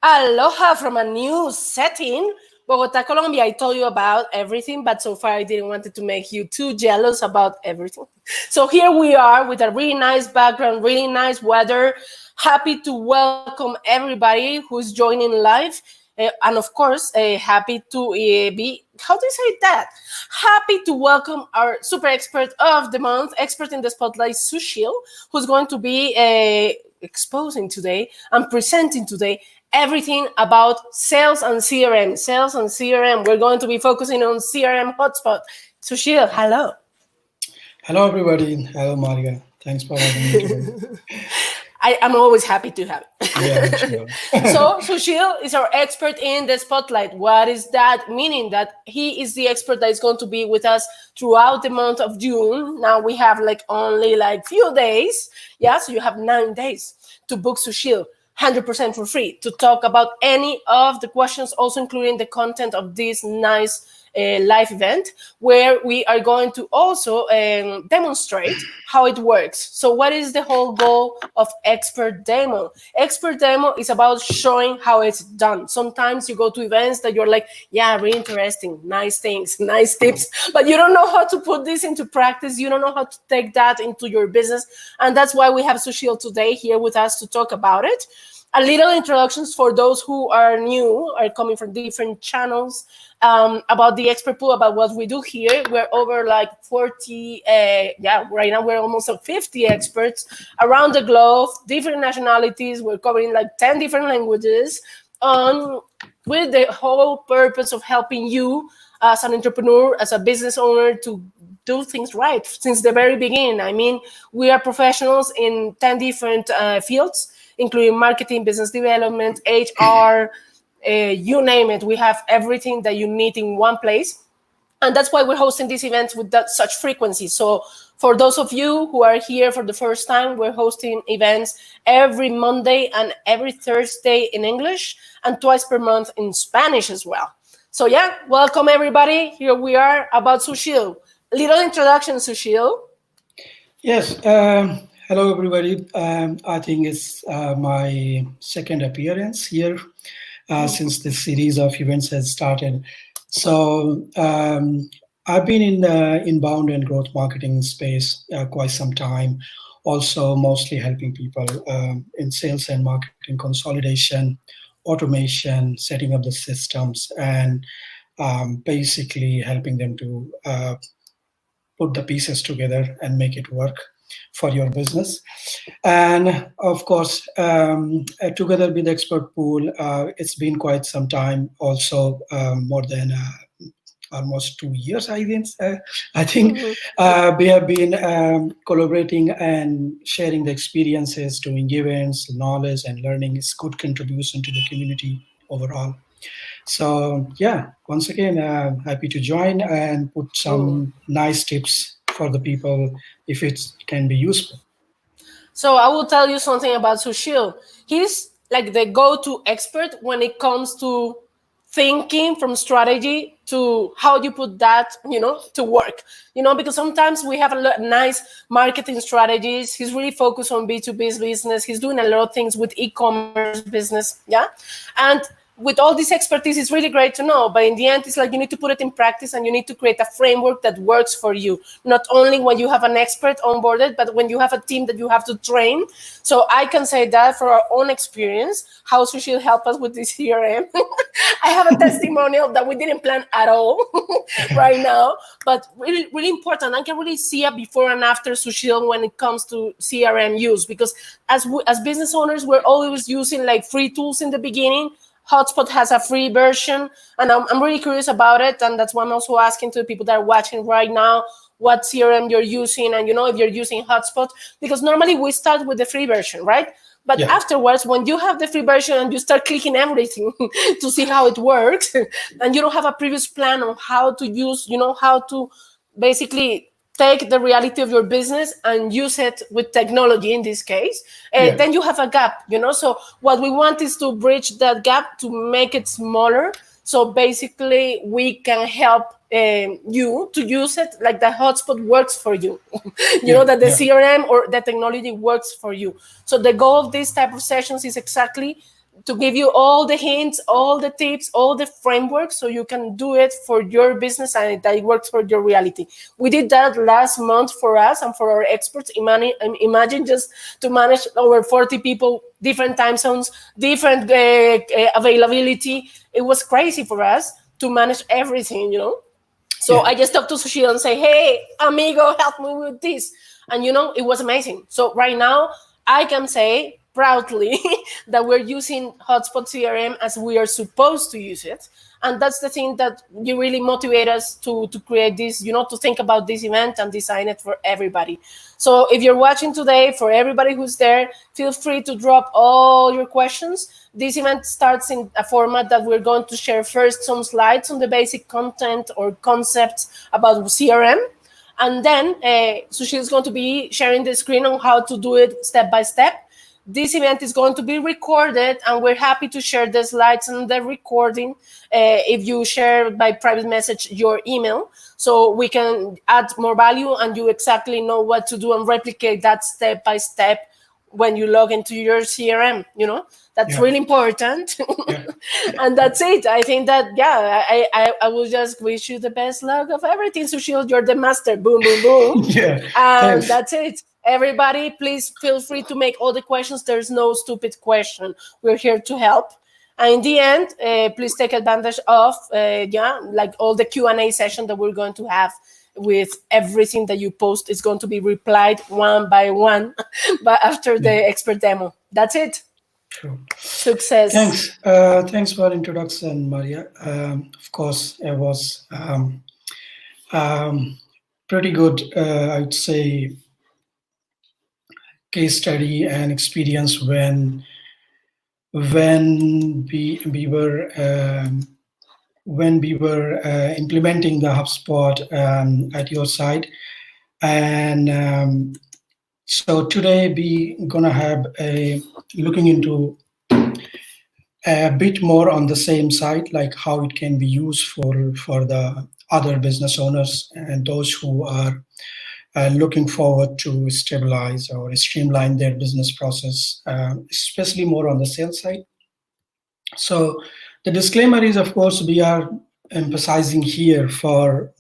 Aloha from a new setting. Bogota, Colombia. I told you about everything, but so far I didn't want to make you too jealous about everything. So here we are with a really nice background, really nice weather. Happy to welcome everybody who's joining live. And of course, happy to be, how do you say that? Happy to welcome our super expert of the month, expert in the spotlight, Sushil, who's going to be exposing today and presenting today everything about sales and CRM. Sales and CRM. We're going to be focusing on CRM Hotspot. Sushil, hello. Hello, everybody. Hello, Maria. Thanks for having me today. I am always happy to have Yeah, it. sure. So Sushil is our expert in the spotlight. What is that? Meaning that he is the expert that is going to be with us throughout the month of June. Now we have only few days. Yeah, so you have 9 days to book Sushil. 100% for free to talk about any of the questions, also including the content of this nice live event, where we are going to also demonstrate how it works. So what is the whole goal of Expert Demo? Expert Demo is about showing how it's done. Sometimes you go to events that you're like, yeah, really interesting, nice things, nice tips, but you don't know how to put this into practice. You don't know how to take that into your business. And that's why we have Sushil today here with us to talk about it. A little introductions for those who are new, are coming from different channels, about the expert pool, about what we do here. We're over 40, right now we're almost 50 experts around the globe, different nationalities. We're covering 10 different languages, with the whole purpose of helping you as an entrepreneur, as a business owner, to do things right since the very beginning. I mean, we are professionals in 10 different fields, including marketing, business development, HR, you name it. We have everything that you need in one place. And that's why we're hosting these events with such frequency. So for those of you who are here for the first time, we're hosting events every Monday and every Thursday in English, and twice per month in Spanish as well. So yeah, welcome everybody. Here we are about Sushil. Little introduction, Sushil. Yes. Hello, everybody. I think it's my second appearance here since this series of events has started. So I've been in the inbound and growth marketing space quite some time. Also, mostly helping people in sales and marketing consolidation, automation, setting up the systems, and basically helping them to put the pieces together and make it work for your business. And of course, together with Expert Pool, it's been quite some time, also more than almost 2 years, I think we have been collaborating and sharing the experiences, doing events, knowledge, and learning is good contribution to the community overall. So yeah, once again, happy to join and put some nice tips for the people if it can be useful. So I will tell you something about Sushil. He's like the go-to expert when it comes to thinking from strategy to how you put that, to work. Because sometimes we have nice marketing strategies. He's really focused on B2B business. He's doing a lot of things with e-commerce business. Yeah. And with all this expertise, it's really great to know. But in the end, it's like you need to put it in practice and you need to create a framework that works for you. Not only when you have an expert onboarded, but when you have a team that you have to train. So I can say that for our own experience, how Sushil help us with this CRM. I have a testimonial that we didn't plan at all right now, but really, really important. I can really see a before and after Sushil when it comes to CRM use, because as business owners, we're always using free tools in the beginning. Hotspot has a free version, and I'm really curious about it. And that's why I'm also asking to the people that are watching right now what CRM you're using, and if you're using Hotspot, because normally we start with the free version, right? But afterwards, when you have the free version and you start clicking everything to see how it works, and you don't have a previous plan on how to use, how to basically take the reality of your business and use it with technology in this case, then you have a gap, So what we want is to bridge that gap, to make it smaller. So basically we can help you to use it like the Hotspot works for you. That the CRM or the technology works for you. So the goal of this type of sessions is exactly to give you all the hints, all the tips, all the framework, so you can do it for your business and that it works for your reality. We did that last month for us and for our experts. Imagine just to manage over 40 people, different time zones, different availability. It was crazy for us to manage everything, you know. So I just talked to Sushil and say, hey, amigo, help me with this. And, you know, it was amazing. So right now, I can say proudly that we're using Hubspot CRM as we are supposed to use it. And that's the thing that you really motivate us to create this, you know, to think about this event and design it for everybody. So if you're watching today, for everybody who's there, feel free to drop all your questions. This event starts in a format that we're going to share first some slides on the basic content or concepts about CRM. And then Sushil is going to be sharing the screen on how to do it step by step. This event is going to be recorded, and we're happy to share the slides and the recording if you share by private message your email, so we can add more value and you exactly know what to do and replicate that step by step when you log into your CRM. You know, that's really important. And that's it. I think that, I will just wish you the best luck of everything, Sushil. You're the master. Boom, boom, boom. And that's it. Everybody, please feel free to make all the questions. There's no stupid question. We're here to help. And in the end, please take advantage of like all the Q&A session that we're going to have with everything that you post. Is going to be replied one by one but after the expert demo. That's it. True. Success. Thanks for introduction, Maria. Of course, it was pretty good, I would say, case study and experience when we were implementing the HubSpot at your side. And so today we gonna have looking into a bit more on the same side, like how it can be used for the other business owners and those who are looking forward to stabilize or streamline their business process, especially more on the sales side. So the disclaimer is, of course, we are emphasizing here for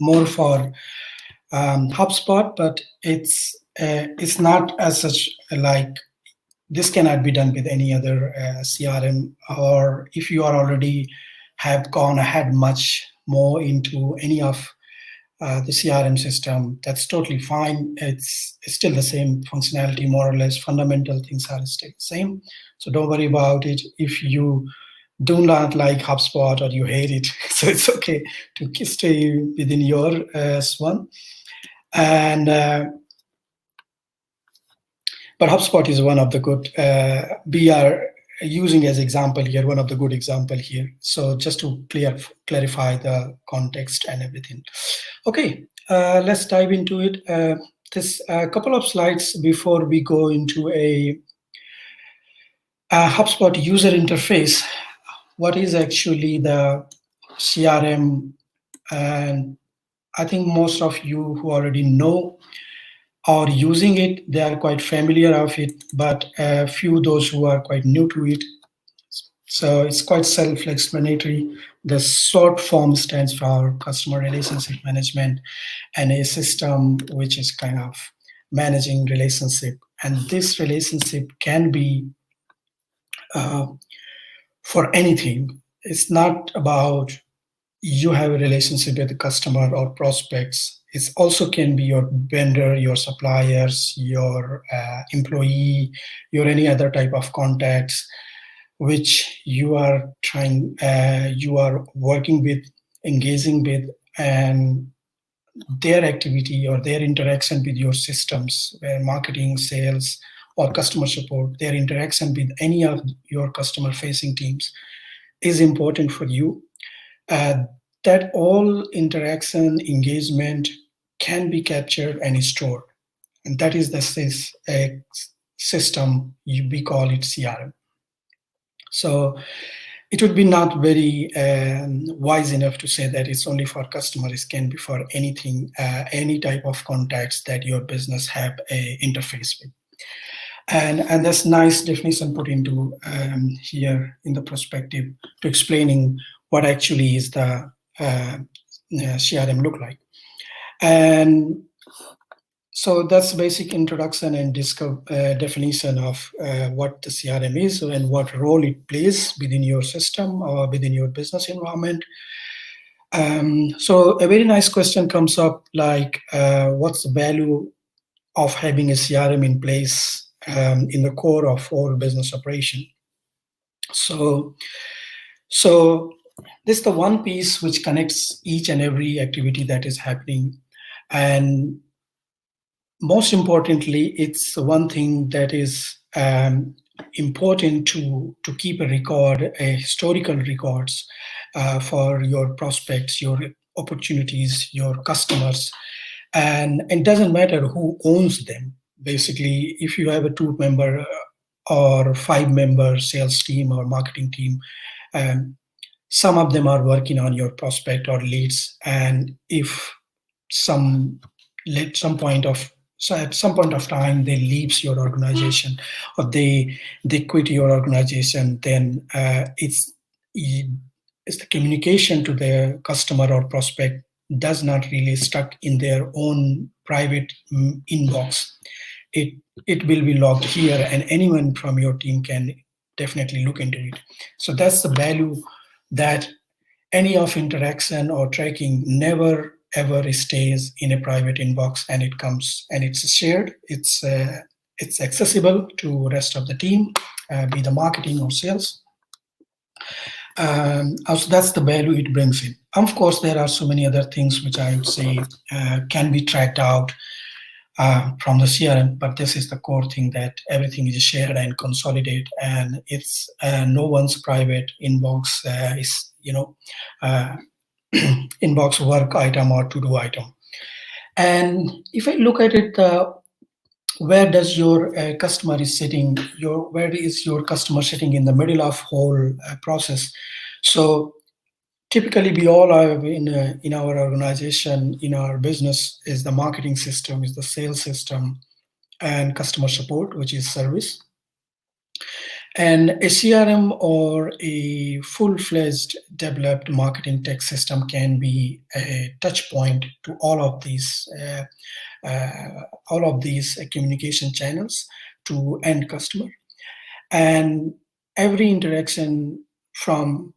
HubSpot, but it's not as such like this cannot be done with any other CRM, or if you are already have gone ahead much more into any of the CRM system, that's totally fine. It's still the same functionality, more or less. Fundamental things are still the same. So don't worry about it. If you do not like HubSpot or you hate it, so it's okay to stay within your one. And but HubSpot is one of the good. We are using as example here, one of the good example here. So just to clarify the context and everything. Okay, let's dive into it. This a couple of slides before we go into a HubSpot user interface. What is actually the CRM? And I think most of you who already know or using it, they are quite familiar of it, but a few those who are quite new to it. So it's quite self-explanatory. The short form stands for customer relationship management, and a system which is kind of managing relationship. And this relationship can be for anything. It's not about you have a relationship with the customer or prospects. It also can be your vendor, your suppliers, your employee, your any other type of contacts which you are working with, engaging with, and their activity or their interaction with your systems, marketing, sales, or customer support, their interaction with any of your customer-facing teams is important for you. That all interaction, engagement can be captured and stored. And that is the system, we call it CRM. So it would be not very wise enough to say that it's only for customers. It can be for anything, any type of contacts that your business have a interface with. And that's nice definition put into here in the perspective to explaining what actually is the CRM look like. And so that's basic introduction and definition of what the CRM is and what role it plays within your system or within your business environment. So a very nice question comes up like, what's the value of having a CRM in place in the core of all business operation? So, so this is the one piece which connects each and every activity that is happening. And most importantly, it's one thing that is important to keep a record, a historical records for your prospects, your opportunities, your customers, and it doesn't matter who owns them. Basically, if you have a 2-member or 5-member sales team or marketing team, um, some of them are working on your prospect or leads, and if some at some point of so at some point of time they leaves your organization or they quit your organization, then it's the communication to the customer or prospect does not really stuck in their own private inbox. It will be logged here, and anyone from your team can definitely look into it. So that's the value, that any of interaction or tracking never ever stays in a private inbox, and it comes and it's shared. It's accessible to rest of the team, be the marketing or sales. Also, that's the value it brings in. Of course, there are so many other things which I would say can be tracked out from the CRM, but this is the core thing, that everything is shared and consolidated, and it's no one's private inbox is uh, inbox work item or to do item. And if I look at it, where does your customer is sitting? Where is your customer sitting in the middle of whole process? So typically, we all have in our organization, in our business, is the marketing system, is the sales system, and customer support, which is service. And a CRM or a full-fledged developed marketing tech system can be a touch point to all of these communication channels to end customer. And every interaction from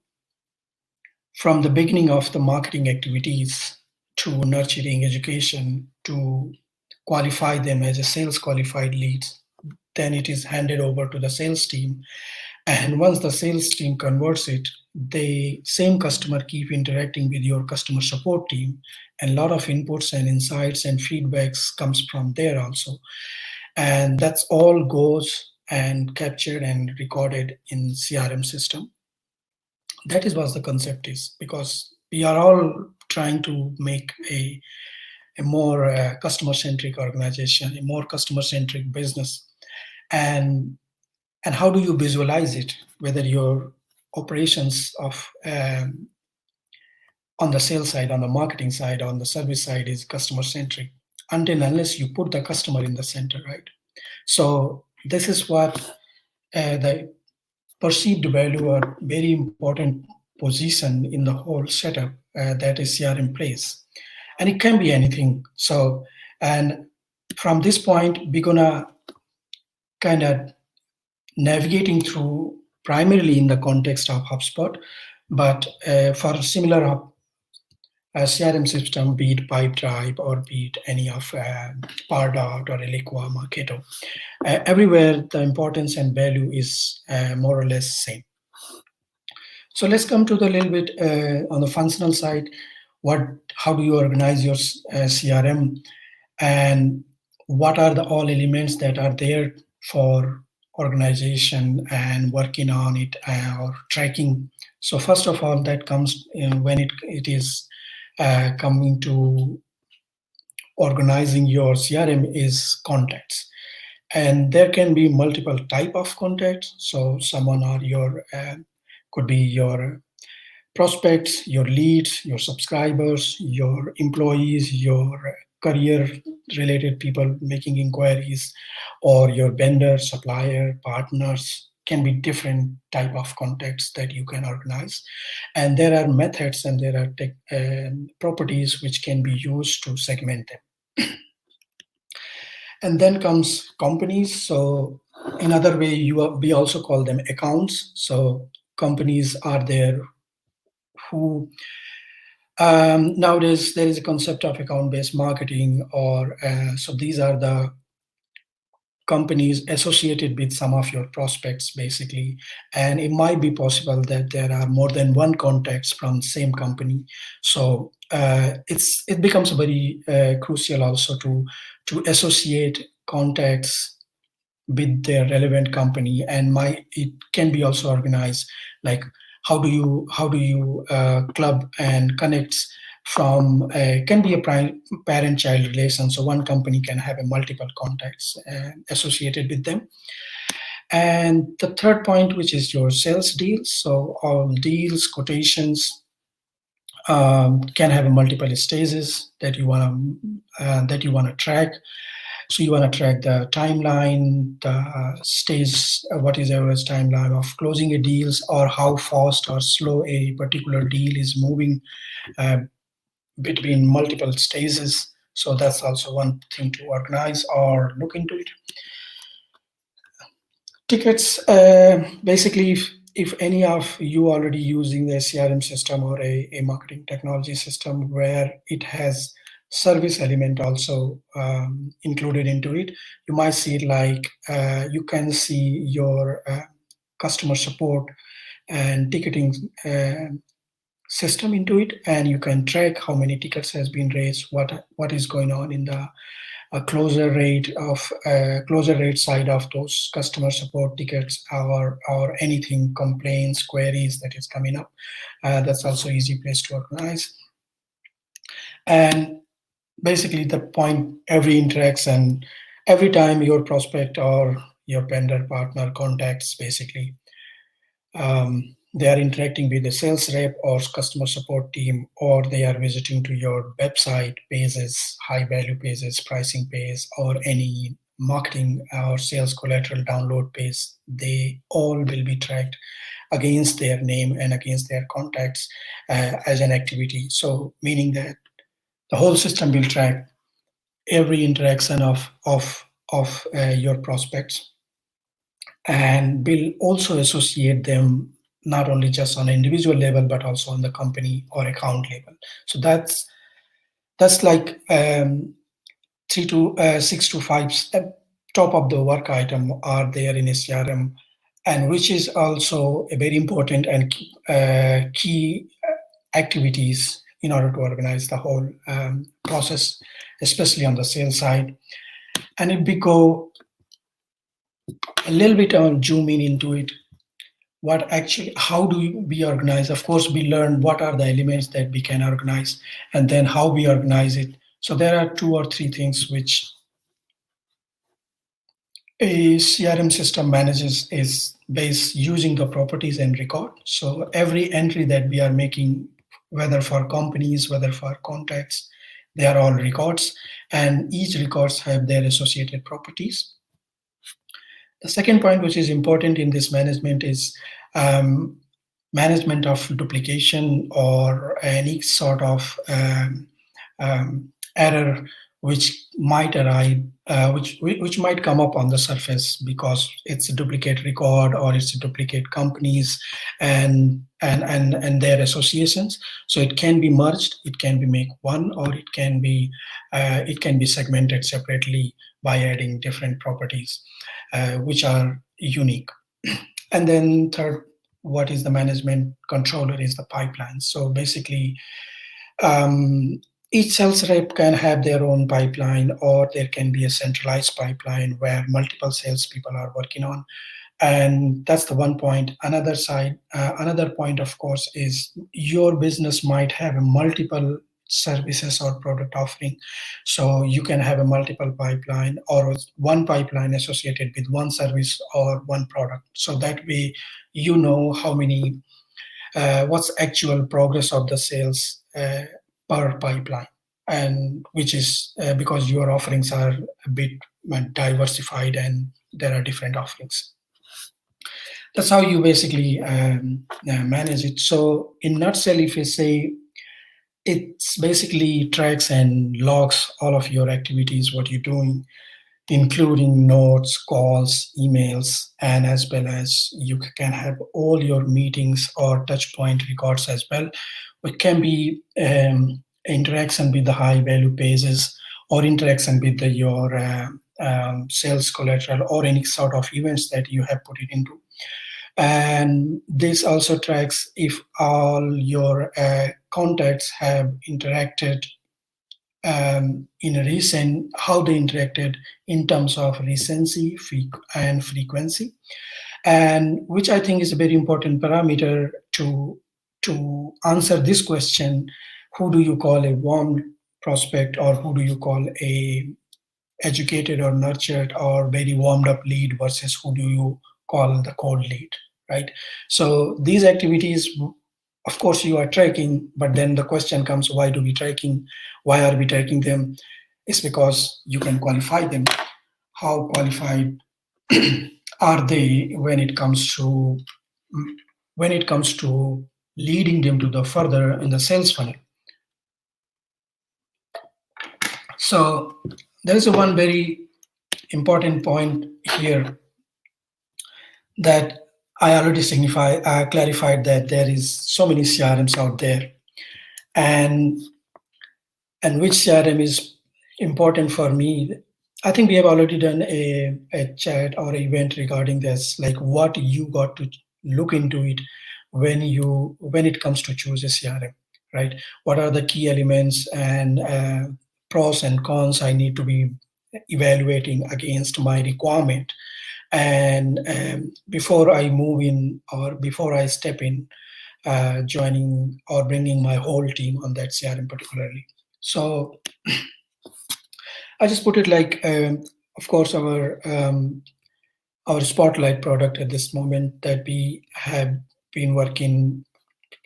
the beginning of the marketing activities to nurturing education to qualify them as a sales qualified leads, then it is handed over to the sales team. And once the sales team converts it, the same customer keep interacting with your customer support team, and a lot of inputs and insights and feedbacks comes from there also. And that's all goes and captured and recorded in CRM system. That is what the concept is, because we are all trying to make a more customer-centric organization, a more customer-centric business. And how do you visualize it, whether your operations of on the sales side, on the marketing side, on the service side is customer-centric, until unless you put the customer in the center, right? So this is what the perceived value or very important position in the whole setup that is CRM plays. And it can be anything. So, and from this point, we're gonna kind of navigating through primarily in the context of HubSpot, but for similar CRM system, be it Pipedrive or be it any of Pardot or Eloqua, Marketo, everywhere the importance and value is more or less same. So let's come to the little bit on the functional side. How do you organize your CRM, and what are the all elements that are there for organization and working on it or tracking? So first of all, that comes in when it is coming to organizing your CRM is contacts. And there can be multiple type of contacts. So someone are your could be your prospects, your leads, your subscribers, your employees, your career related people making inquiries, or your vendor, supplier, partners, can be different type of contacts that you can organize. And there are methods and there are properties which can be used to segment them. And then comes companies. So in other way, we also call them accounts. So companies are there who, nowadays there is a concept of account-based marketing, or so these are the companies associated with some of your prospects, basically. And it might be possible that there are more than one contacts from same company. So it becomes very crucial also to associate contacts with their relevant company. And it can be also organized like, how do you club and connects from, can be a parent child relation. So one company can have a multiple contacts associated with them. And the third point, which is your sales deals. So all deals, quotations, can have multiple stages that you want to track. So you want to track the timeline, the stage, what is the average timeline of closing a deals, or how fast or slow a particular deal is moving uh, between multiple stages. So that's also one thing to organize or look into it. Tickets, basically, if any of you already using the CRM system or a marketing technology system where it has service element also included into it, you might see it like, you can see your customer support and ticketing system into it, and you can track how many tickets has been raised, what is going on in the closure rate side of those customer support tickets, or anything, complaints, queries that is coming up. That's also easy place to organize. And basically the point, every interaction, every time your prospect or your vendor partner contacts, basically they are interacting with the sales rep or customer support team, or they are visiting to your website pages, high value pages, pricing page, or any marketing or sales collateral download page, they all will be tracked against their name and against their contacts as an activity. So meaning that the whole system will track every interaction of your prospects, and will also associate them not only just on an individual level but also on the company or account level. So that's like 3 to 6 to 5 top of the work item are there in a CRM, and which is also a very important and key activities in order to organize the whole process, especially on the sales side. And if we go a little bit on zoom in into it, what actually, how do we organize? Of course, we learn what are the elements that we can organize, and then how we organize it. So there are 2 or 3 things which a CRM system manages is based using the properties and record. So every entry that we are making, whether for companies, whether for contacts, they are all records, and each records have their associated properties. The second point, which is important in this management, is management of duplication or any sort of error which might arrive, which might come up on the surface because it's a duplicate record or it's a duplicate companies and their associations. So it can be merged, it can be make one, or it can be segmented separately by adding different properties which are unique. And then third, what is the management controller is the pipeline. So basically, each sales rep can have their own pipeline, or there can be a centralized pipeline where multiple salespeople are working on. And that's the one point. Another point, of course, is your business might have a multiple services or product offering. So you can have a multiple pipeline or one pipeline associated with one service or one product. So that way, you know how many, what's actual progress of the sales per pipeline. and which is because your offerings are a bit diversified and there are different offerings. That's how you basically manage it. So in nutshell, if you say, it's basically tracks and logs all of your activities, what you're doing, including notes, calls, emails, and as well as you can have all your meetings or touch point records as well, which can be interaction with the high value pages or interaction with your sales collateral or any sort of events that you have put it into. And this also tracks if all your contacts have interacted in a recent, how they interacted in terms of recency and frequency, and which I think is a very important parameter to answer this question: who do you call a warm prospect, or who do you call a educated or nurtured or very warmed up lead, versus who do you call the cold lead, right? So these activities, of course, you are tracking, but then the question comes, why do we tracking? Why are we tracking them? It's because you can qualify them. How qualified are they when it comes to leading them to the further in the sales funnel? So there is one very important point here that I already clarified, that there is so many CRMs out there, and which CRM is important for me. I think we have already done a chat or event regarding this, like what you got to look into it when it comes to choose a CRM, right? What are the key elements and pros and cons I need to be evaluating against my requirement, and before I move in or before I step in, joining or bringing my whole team on that CRM particularly. So I just put it like, of course, our Spotlight product at this moment that we have been working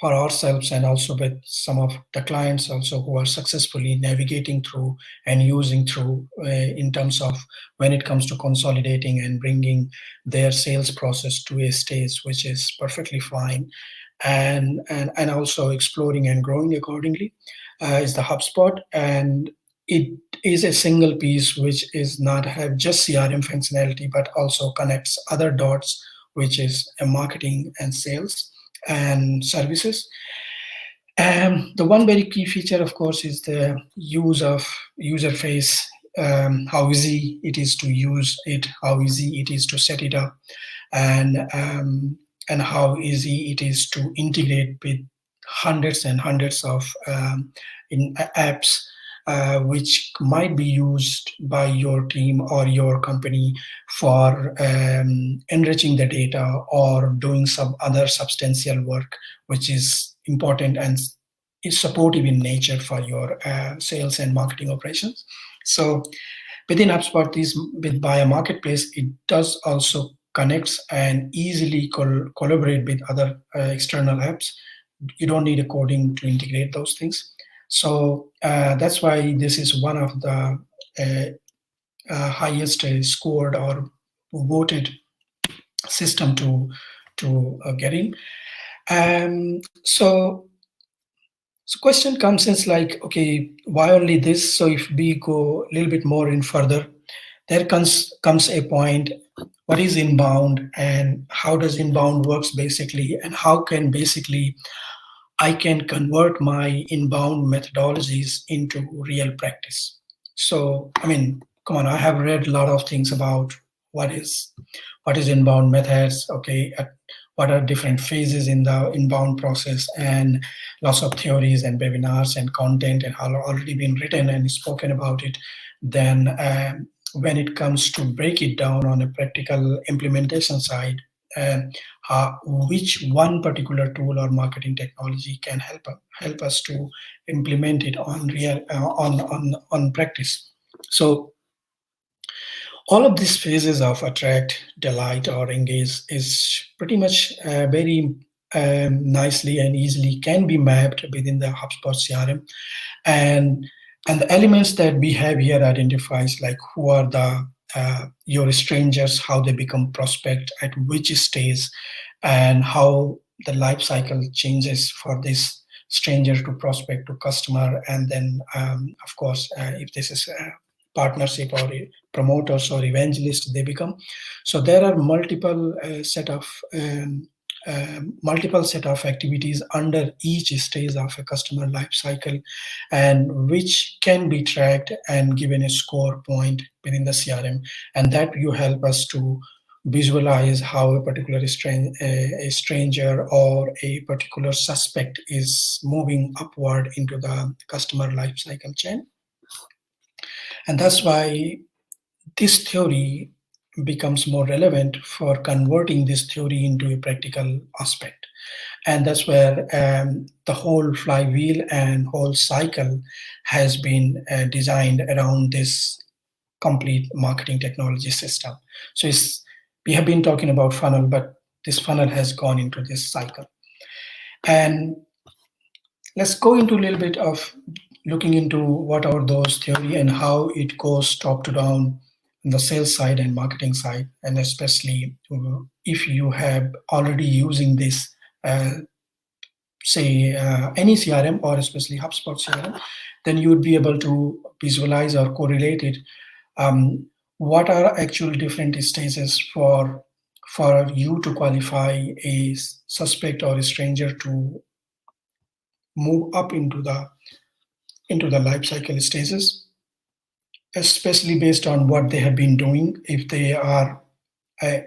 for ourselves and also with some of the clients also who are successfully navigating through and using through in terms of when it comes to consolidating and bringing their sales process to a stage which is perfectly fine, and also exploring and growing accordingly, is the HubSpot. And it is a single piece which is not have just CRM functionality, but also connects other dots, which is marketing and sales and services. And the one very key feature, of course, is the use of user face, how easy it is to use it, how easy it is to set it up, and how easy it is to integrate with hundreds and hundreds of apps, which might be used by your team or your company for enriching the data or doing some other substantial work, which is important and is supportive in nature for your sales and marketing operations. So within HubSpot, by a marketplace, it does also connects and easily collaborate with other external apps. You don't need a coding to integrate those things. So that's why this is one of the highest scored or voted system to get in. So question comes is like, okay, why only this? So if we go a little bit more in further, there comes a point, what is inbound and how does inbound works basically, and how can basically I can convert my inbound methodologies into real practice. So, I mean, come on, I have read a lot of things about what is inbound methods, okay, what are different phases in the inbound process, and lots of theories and webinars and content and all already been written and spoken about it. Then when it comes to break it down on a practical implementation side, which one particular tool or marketing technology can help us to implement it on real on practice. So all of these phases of attract, delight, or engage is pretty much very nicely and easily can be mapped within the HubSpot CRM. And And the elements that we have here identifies like who are the your strangers, how they become prospect, at which stage, and how the life cycle changes for this stranger to prospect to customer, and then of course if this is a partnership or a promoters or evangelists they become. So there are multiple set of activities under each stage of a customer life cycle, and which can be tracked and given a score point within the CRM, and that you help us to visualize how a particular a stranger or a particular suspect is moving upward into the customer life cycle chain. And that's why this theory becomes more relevant for converting this theory into a practical aspect. And that's where the whole flywheel and whole cycle has been designed around this complete marketing technology system. So we have been talking about funnel, but this funnel has gone into this cycle. And let's go into a little bit of looking into what are those theory and how it goes top to down on the sales side and marketing side, and especially if you have already using this say any CRM or especially HubSpot CRM, then you would be able to visualize or correlate it. What are actual different stages for you to qualify a suspect or a stranger to move up into the life cycle stages, especially based on what they have been doing, if they are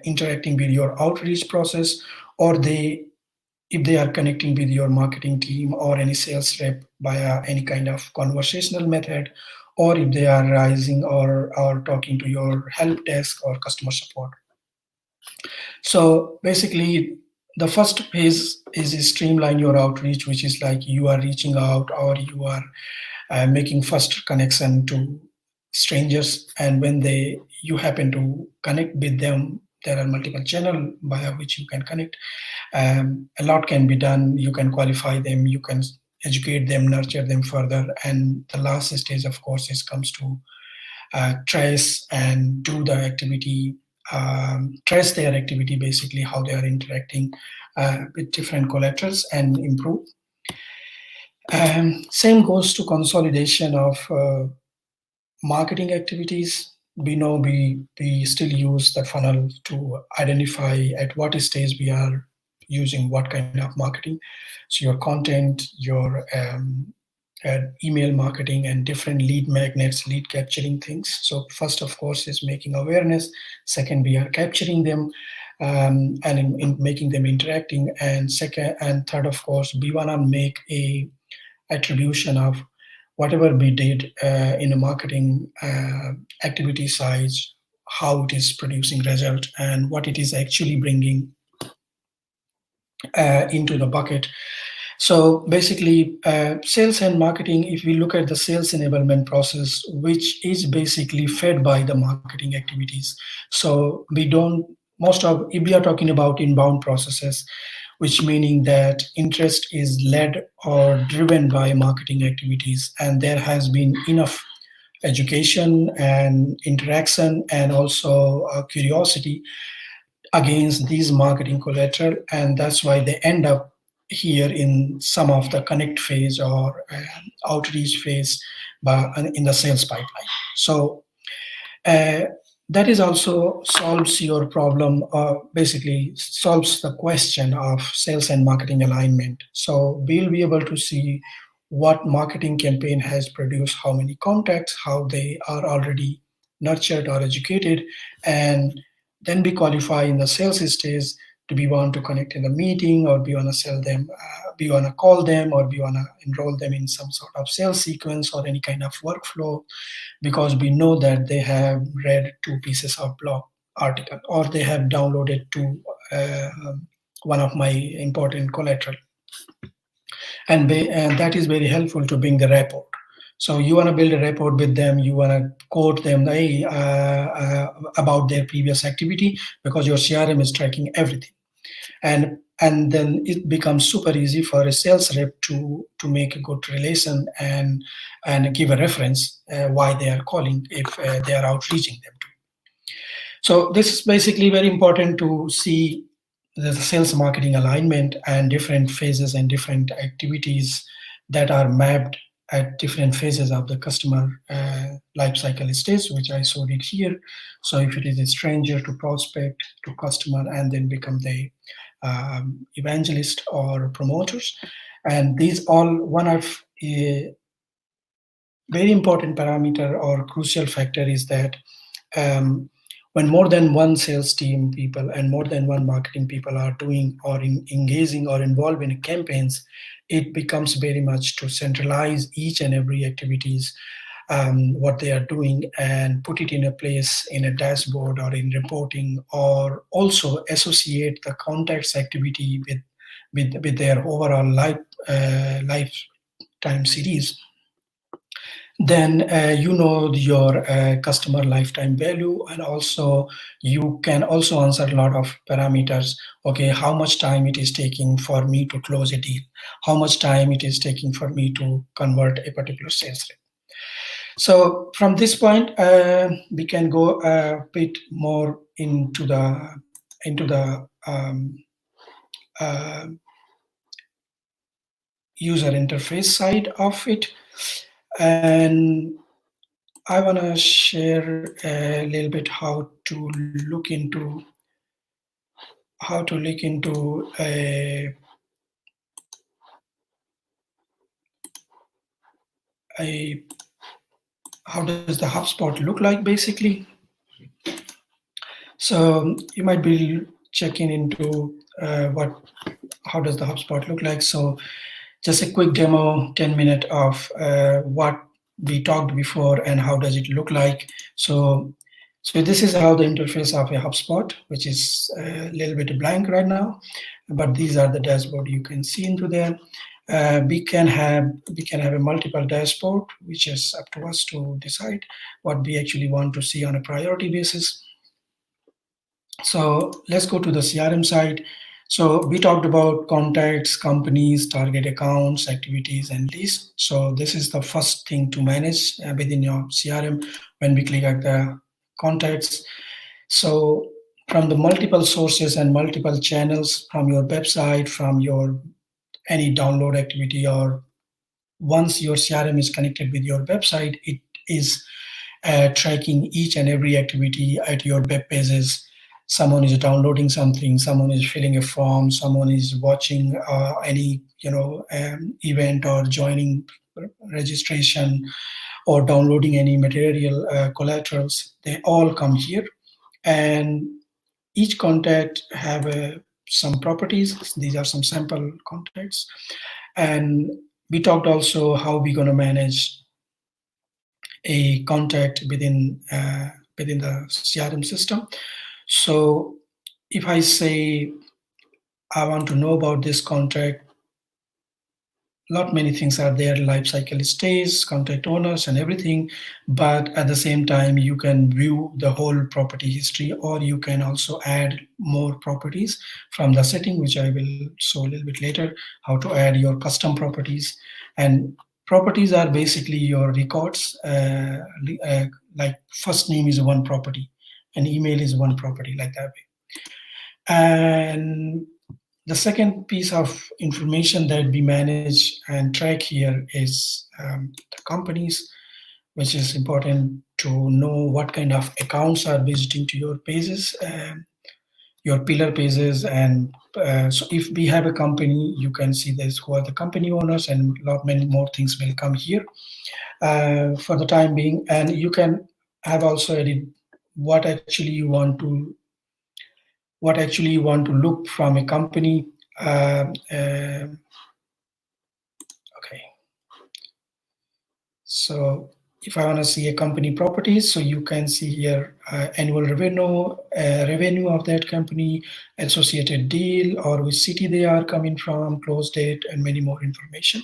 interacting with your outreach process, or if they are connecting with your marketing team or any sales rep via any kind of conversational method, or if they are rising or talking to your help desk or customer support. So basically, the first phase is streamline your outreach, which is like you are reaching out or you are making first connection to strangers, and when you happen to connect with them, there are multiple channels via which you can connect. A lot can be done. You can qualify them, you can educate them, nurture them further, and the last stage, of course, is comes to trace and do the activity, trace their activity, basically how they are interacting with different collaterals and improve. Same goes to consolidation of marketing activities. We know we still use the funnel to identify at what stage we are using what kind of marketing. So your content, your email marketing, and different lead magnets, lead capturing things. So first, of course, is making awareness. Second, we are capturing them and in making them interacting. And second and third, of course, we want to make a attribution of whatever we did in a marketing activity size, how it is producing result and what it is actually bringing into the bucket. So basically, sales and marketing, if we look at the sales enablement process, which is basically fed by the marketing activities. So if we are talking about inbound processes, which meaning that interest is led or driven by marketing activities, and there has been enough education and interaction and also curiosity against these marketing collateral, and that's why they end up here in some of the connect phase or outreach phase in the sales pipeline. So uh, that is also solves your problem, basically solves the question of sales and marketing alignment. So we'll be able to see what marketing campaign has produced, how many contacts, how they are already nurtured or educated, and then we qualify in the sales stage. Do we want to connect in a meeting, or we want to sell them, we want to call them, or we want to enroll them in some sort of sales sequence or any kind of workflow, because we know that they have read 2 pieces of blog article or they have downloaded one of my important collateral, and that is very helpful to bring the rapport. So you want to build a rapport with them, you want to quote them about their previous activity, because your CRM is tracking everything. And and then it becomes super easy for a sales rep to make a good relation and give a reference why they are calling if they are outreaching them to. So this is basically very important to see the sales marketing alignment and different phases and different activities that are mapped at different phases of the customer life cycle stage, which I showed it here. So if it is a stranger to prospect to customer and then become the evangelist or promoters, and these all one of a very important parameter or crucial factor is that um, when more than one sales team people and more than one marketing people are doing or engaging or involved in campaigns, it becomes very much to centralize each and every activities what they are doing and put it in a place in a dashboard or in reporting, or also associate the contacts activity with their overall lifetime series. Then you know your customer lifetime value, and also you can also answer a lot of parameters. Okay, how much time it is taking for me to close a deal, how much time it is taking for me to convert a particular sales rep. So from this point we can go a bit more into the uh, user interface side of it. And I want to share a little bit how to look into a how does the HubSpot look like basically. So you might be checking into what how does the HubSpot look like. So just a quick demo, 10-minute of what we talked before and how does it look like. So this is how the interface of a HubSpot, which is a little bit blank right now, but these are the dashboard you can see into there. We can have a multiple dashboard, which is up to us to decide what we actually want to see on a priority basis. So let's go to the CRM side. So we talked about contacts, companies, target accounts, activities, and lists. So this is the first thing to manage within your CRM when we click at the contacts. So from the multiple sources and multiple channels from your website, from your any download activity, or once your CRM is connected with your website, it is tracking each and every activity at your web pages. Someone is downloading something, someone is filling a form, someone is watching any event or joining registration or downloading any material collaterals. They all come here, and each contact have some properties. These are some sample contacts, and we talked also how we're going to manage a contact within the CRM system. So if I say I want to know about this contact, lot many things are there, life cycle stays, contact owners and everything, but at the same time you can view the whole property history, or you can also add more properties from the setting, which I will show a little bit later, how to add your custom properties. And properties are basically your records, like first name is one property and email is one property, like that way. And the second piece of information that we manage and track here is the companies, which is important to know what kind of accounts are visiting to your pages, your pillar pages. And so if we have a company, you can see this who are the company owners, and a lot many more things will come here for the time being. And you can have also edit what actually you want to look from a company. Okay, so if I want to see a company properties, so you can see here annual revenue of that company, associated deal, or which city they are coming from, close date, and many more information.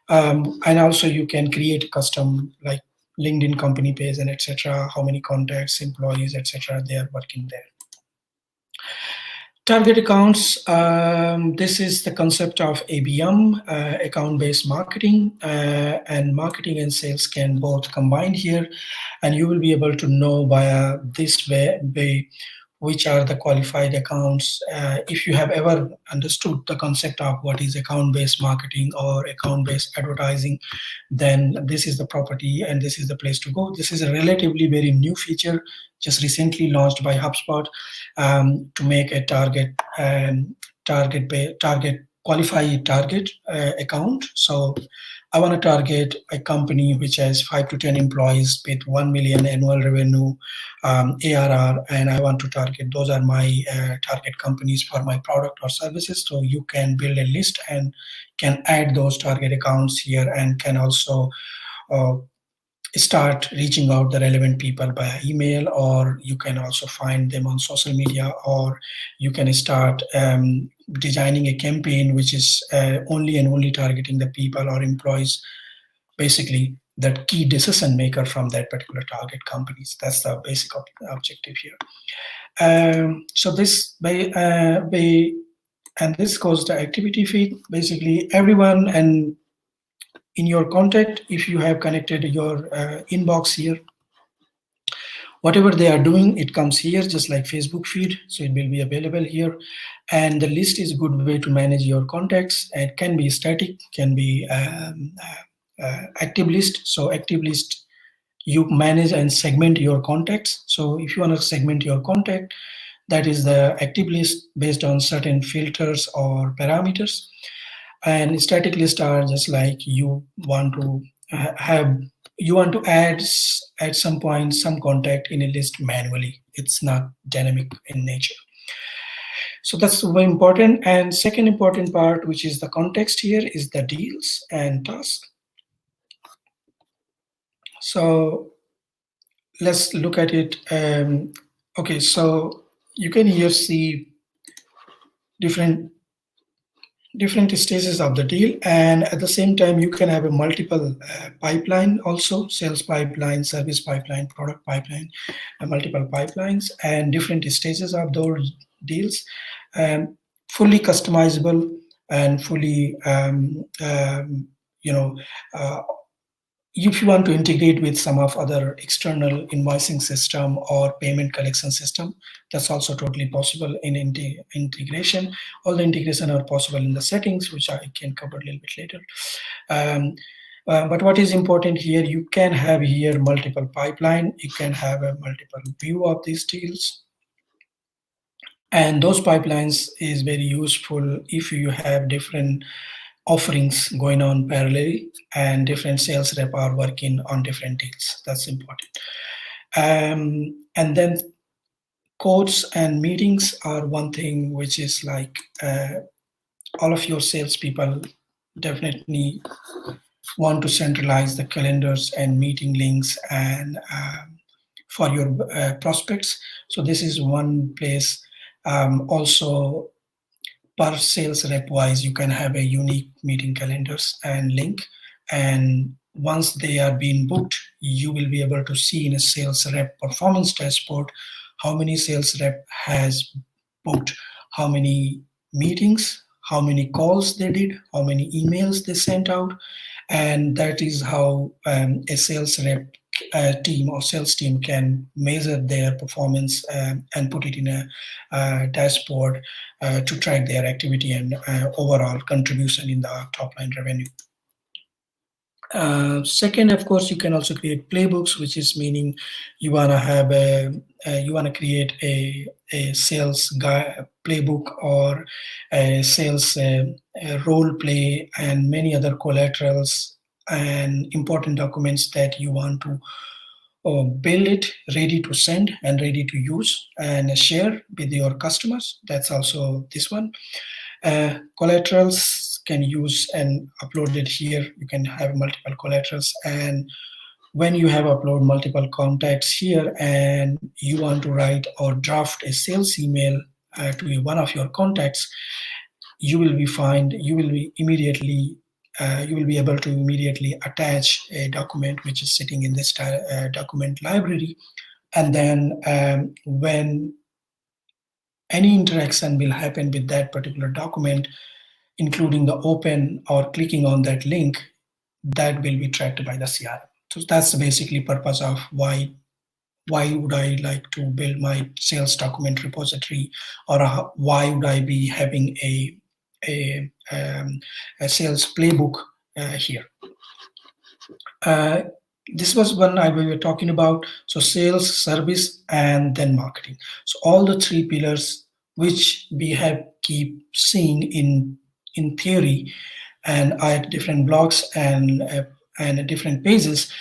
And also you can create custom like LinkedIn company page and etc. How many contacts, employees, etc. they are working there. Target accounts. This is the concept of ABM, account-based marketing, and marketing and sales can both combine here, and you will be able to know via this way which are the qualified accounts. If you have ever understood the concept of what is account-based marketing or account-based advertising, then this is the property and this is the place to go. This is a relatively very new feature just recently launched by HubSpot, to make a target qualified target account. So I want to target a company which has 5 to 10 employees with 1 million annual revenue, ARR, and I want to target, those are my target companies for my product or services. So you can build a list and can add those target accounts here, and can also uh, start reaching out the relevant people by email, or you can also find them on social media, or you can start designing a campaign which is only and only targeting the people or employees, basically that key decision maker from that particular target companies. That's the basic objective here. So this and this goes the activity feed. Basically everyone and in your contact, if you have connected your inbox here, whatever they are doing, it comes here just like Facebook feed, so it will be available here. And the list is a good way to manage your contacts. It can be static, can be active list. So active list, you manage and segment your contacts. So if you want to segment your contact, that is the active list based on certain filters or parameters. And static lists are just like you want to have, you want to add at some point some contact in a list manually. It's not dynamic in nature. So that's very important. And second important part, which is the context here, is the deals and tasks. So let's look at it. Okay, so you can here see different stages of the deal, and at the same time you can have a multiple pipeline also, sales pipeline, service pipeline, product pipeline, multiple pipelines and different stages of those deals, fully customizable and fully uh, if you want to integrate with some of other external invoicing system or payment collection system, that's also totally possible in integration. All the integration are possible in the settings, which I can cover a little bit later. But what is important here, you can have here multiple pipeline, you can have a multiple view of these deals. And those pipelines is very useful if you have different offerings going on parallelly and different sales rep are working on different deals. That's important. And then quotes and meetings are one thing which is like all of your salespeople definitely want to centralize the calendars and meeting links and for your prospects. So this is one place. Also, per sales rep wise, you can have a unique meeting calendars and link. And once they are being booked, you will be able to see in a sales rep performance dashboard how many sales rep has booked, how many meetings, how many calls they did, how many emails they sent out. And that is how a sales rep team or sales team can measure their performance and put it in a dashboard to track their activity and overall contribution in the top line revenue. Second, of course, you can also create playbooks, which is meaning you want to have you want to create a sales playbook or a sales role play and many other collaterals and important documents that you want to build it ready to send and ready to use and share with your customers. That's also this one. Collaterals can use and upload it here. You can have multiple collaterals, and when you have upload multiple contacts here and you want to write or draft a sales email to one of your contacts, you will be able to immediately attach a document which is sitting in this document library. And then when any interaction will happen with that particular document, including the open or clicking on that link, that will be tracked by the CRM. So that's basically purpose of why would I like to build my sales document repository, or why would I be having a, um, a sales playbook here. Uh, this was one we were talking about. So sales, service, and then marketing. So all the three pillars which we have keep seeing in theory and at different blocks and different pages.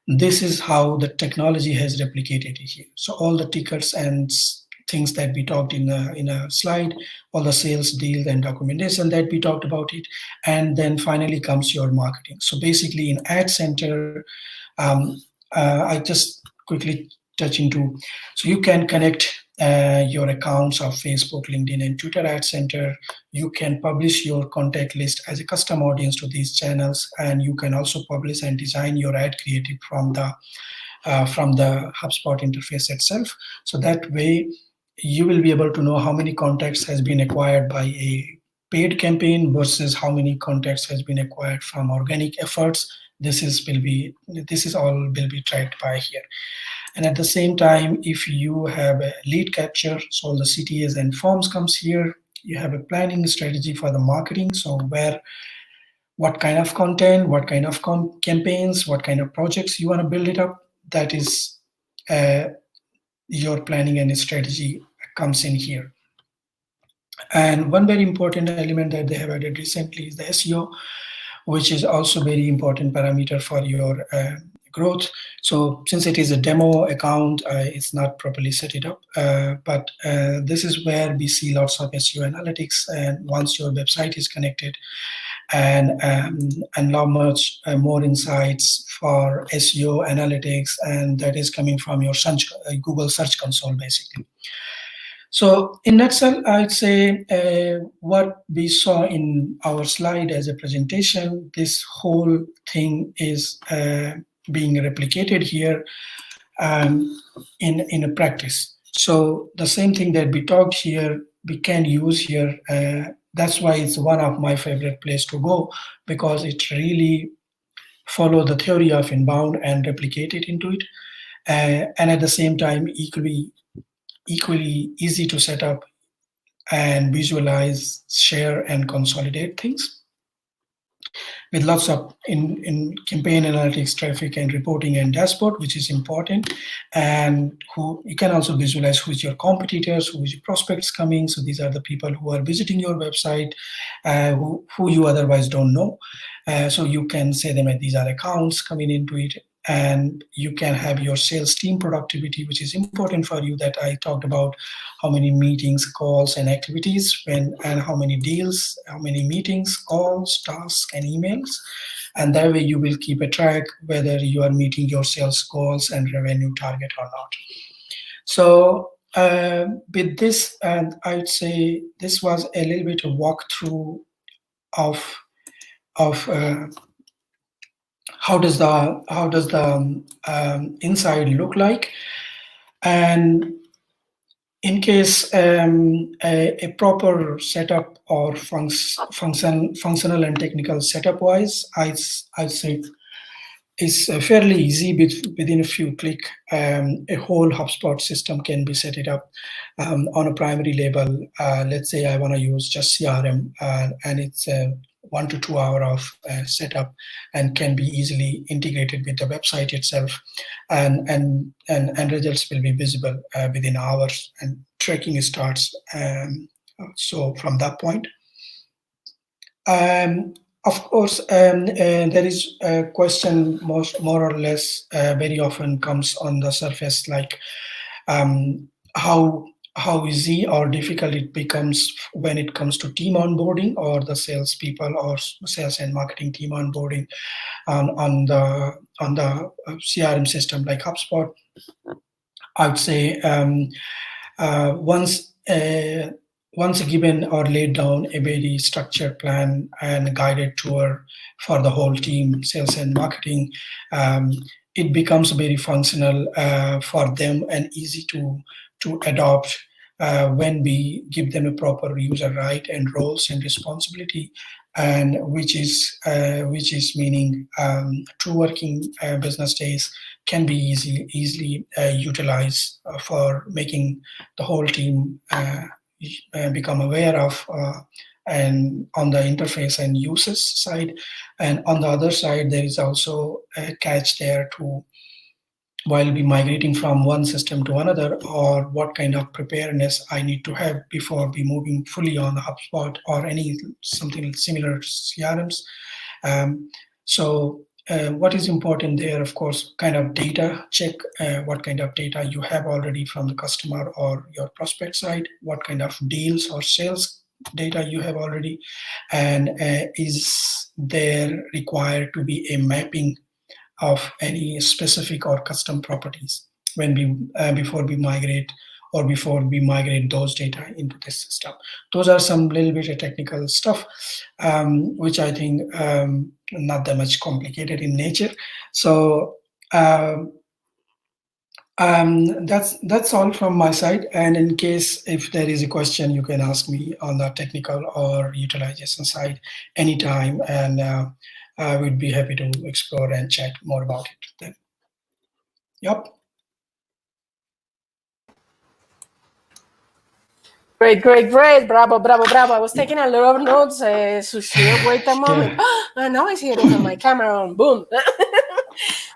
This is how the technology has replicated it here. So all the tickets and things that we talked in a slide, all the sales deals and documentation that we talked about it, and then finally comes your marketing. So basically in Ad Center, um, I just quickly touch into, so you can connect your accounts of Facebook, LinkedIn, and Twitter Ad Center. You can publish your contact list as a custom audience to these channels, and you can also publish and design your ad creative from the HubSpot interface itself. So that way, you will be able to know how many contacts has been acquired by a paid campaign versus how many contacts has been acquired from organic efforts. This is all will be tracked by here. And at the same time, if you have a lead capture, so all the CTAs and forms comes here. You have a planning strategy for the marketing. So what kind of content, what kind of campaigns, what kind of projects you want to build it up. That is uh, your planning and strategy comes in here. And one very important element that they have added recently is the SEO, which is also very important parameter for your growth. So since it is a demo account, it's not properly set it up. But this is where we see lots of SEO analytics. And once your website is connected, and lot much more insights for SEO analytics, and that is coming from your Google Search Console, basically. So in nutshell, I'd say what we saw in our slide as a presentation, this whole thing is being replicated here in a practice. So the same thing that we talked here, we can use here. That's why it's one of my favorite place to go, because it really follow the theory of inbound and replicate it into it. And at the same time, equally easy to set up and visualize, share, and consolidate things with lots of in campaign analytics, traffic, and reporting and dashboard, which is important. And who you can also visualize who is your competitors, who is your prospects coming. So these are the people who are visiting your website, who you otherwise don't know. So you can say them, these are accounts coming into it. And you can have your sales team productivity, which is important for you, that I talked about, how many meetings, calls, and activities, and how many deals, how many meetings, calls, tasks, and emails. And that way you will keep a track whether you are meeting your sales goals and revenue target or not. So with this, and I'd say this was a little bit of walkthrough of how does the inside look like. And in case a proper setup or functional and technical setup wise, I'd say is fairly easy. Within a few clicks, a whole HubSpot system can be set it up on a primary level. Let's say I want to use just CRM, and it's 1 to 2 hour of setup, and can be easily integrated with the website itself, and results will be visible within hours, and tracking starts. So from that point. Of course, there is a question more or less very often comes on the surface, like how easy or difficult it becomes when it comes to team onboarding, or the salespeople or sales and marketing team onboarding on the CRM system like HubSpot. I would say once given or laid down a very structured plan and guided tour for the whole team, sales and marketing, it becomes very functional for them and easy to adopt when we give them a proper user right and roles and responsibility, and which is meaning true working business days can be easily utilized for making the whole team become aware of and on the interface and users side. And on the other side, there is also a catch there to, while be migrating from one system to another, or what kind of preparedness I need to have before be moving fully on the HubSpot or any something similar CRMs. So what is important there, of course, kind of data check, what kind of data you have already from the customer or your prospect side, what kind of deals or sales data you have already, and is there required to be a mapping of any specific or custom properties when we before we migrate, or before we migrate those data into this system. Those are some little bit of technical stuff, which I think not that much complicated in nature. So um, that's all from my side. And in case if there is a question, you can ask me on the technical or utilization side anytime, and I would be happy to explore and chat more about it then. Yep. Great, great, great. Bravo, bravo, bravo. I was taking a lot of notes, Sushil. Wait a moment. Yeah. And now I see it on my camera on. Boom.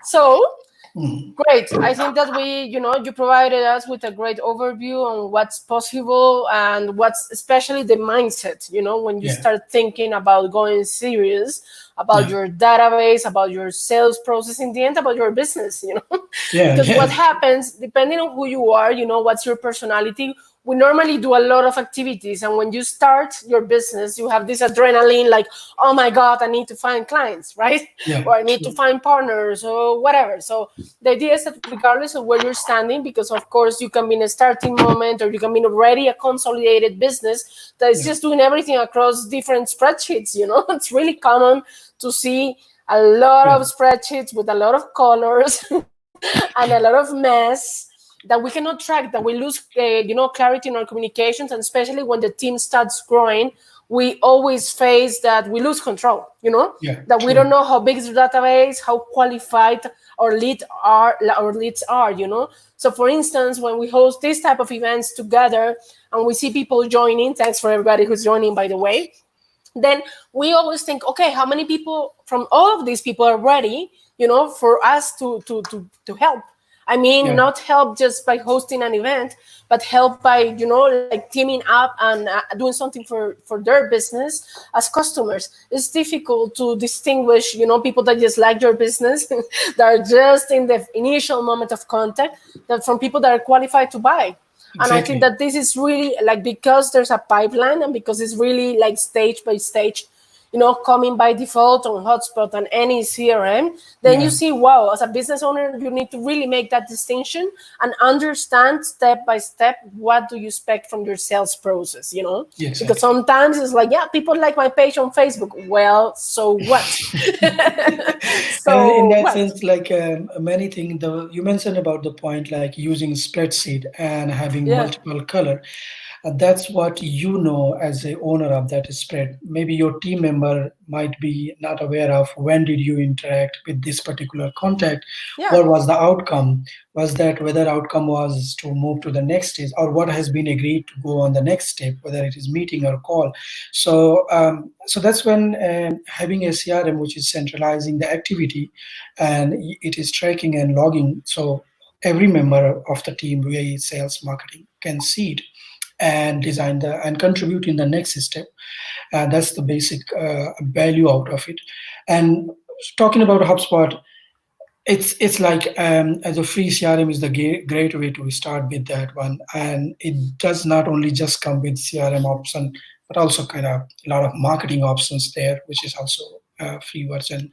So, great. I think that you provided us with a great overview on what's possible and what's especially the mindset, when you Yeah. start thinking about going serious about Yeah. your database, about your sales process, in the end, about your business. Yeah. Because what Yeah. happens, depending on who you are, what's your personality, we normally do a lot of activities. And when you start your business, you have this adrenaline like, oh my God, I need to find clients, right? Yeah. Or I need to True. find partners or whatever. So the idea is that regardless of where you're standing, because of course you can be in a starting moment or you can be already a consolidated business that is Yeah. just doing everything across different spreadsheets. It's really common to see a lot Yeah. of spreadsheets with a lot of colors and a lot of mess that we cannot track, that we lose clarity in our communications. And especially when the team starts growing, we always face that we lose control, Yeah. that we don't True. know how big is the database, how qualified our leads are. So for instance, when we host this type of events together and we see people joining, thanks for everybody who's joining, by the way, then we always think, okay, how many people from all of these people are ready, for us to help. I mean, Yeah. not help just by hosting an event, but help by, like teaming up and doing something for their business as customers. It's difficult to distinguish, people that just like your business, that are just in the initial moment of contact, that from people that are qualified to buy. And I think Exactly. that this is really like, because there's a pipeline and because it's really like stage by stage, coming by default on Hotspot and any CRM, then you Yeah. see, wow, as a business owner, you need to really make that distinction and understand step by step what do you expect from your sales process. Because Exactly. sometimes it's like, yeah, people like my page on Facebook. Well, so what? And in So that what? sense, like many things, you mentioned about the point like using spreadsheet and having Yeah. multiple color. That's what you know as a owner of that spread. Maybe your team member might be not aware of when did you interact with this particular contact, Yeah. what was the outcome, was that whether outcome was to move to the next stage, or what has been agreed to go on the next step, whether it is meeting or call. So that's when having a CRM which is centralizing the activity, and it is tracking and logging, so every member of the team, VA, sales, marketing, can see it and design and contribute in the next step. That's the basic value out of it. And talking about HubSpot, it's like as a free CRM is the great way to start with that one, and it does not only just come with CRM option, but also kind of a lot of marketing options there, which is also a free version.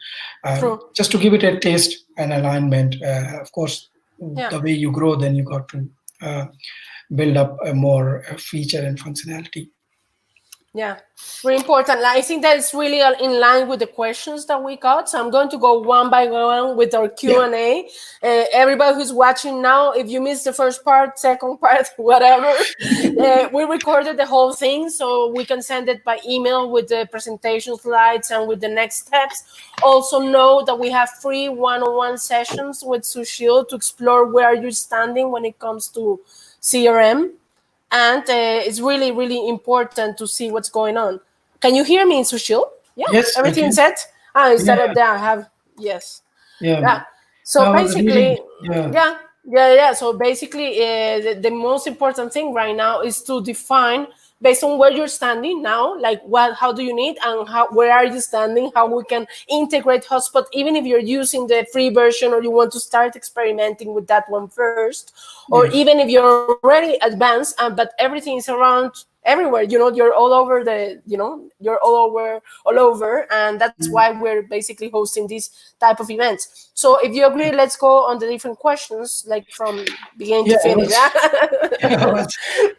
True. Just to give it a taste and alignment. Of course, Yeah. the way you grow, then you got to build up a more feature and functionality. Yeah, very important. Like, I think that it's really in line with the questions that we got. So I'm going to go one by one with our Yeah. Q&A. Everybody who's watching now, if you missed the first part, second part, whatever, we recorded the whole thing so we can send it by email with the presentation slides and with the next steps. Also know that we have free one-on-one sessions with Sushil to explore where you're standing when it comes to CRM, and it's really really important to see what's going on. Can you hear me in Sushil? Yeah, Yes, I everything can. set. Instead Yeah. of that I have, yes. Yeah. Yeah. So I was reading. basically, Yeah. yeah. So basically, the most important thing right now is to define based on where you're standing now, like how do you need, and where are you standing, how we can integrate Hotspot, even if you're using the free version or you want to start experimenting with that one first, or Yes. even if you're already advanced, but everything is around everywhere. You're all over you're all over, and that's why we're basically hosting these type of events. So if you agree, let's go on the different questions, like from beginning Yeah. to finish. I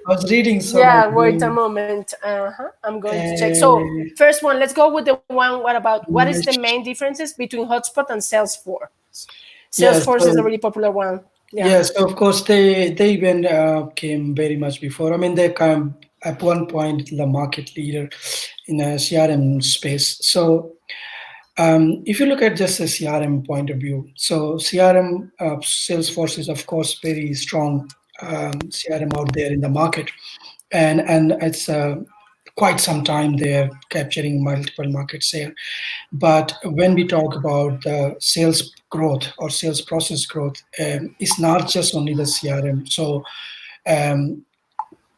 was reading some of Yeah, wait a the moment. I'm going to check. So uh, first one, let's go with the one. What is the main niche. differences between Hotspot and Salesforce? Yes. Salesforce is a So really popular one. Yeah. yes, of course they even came very much before. I mean, they come at one point the market leader in a CRM space. So if you look at just a CRM point of view, so CRM Salesforce is of course very strong CRM out there in the market, and it's quite some time they're capturing multiple market share. But when we talk about the sales growth or sales process growth, it's not just only the CRM. So um,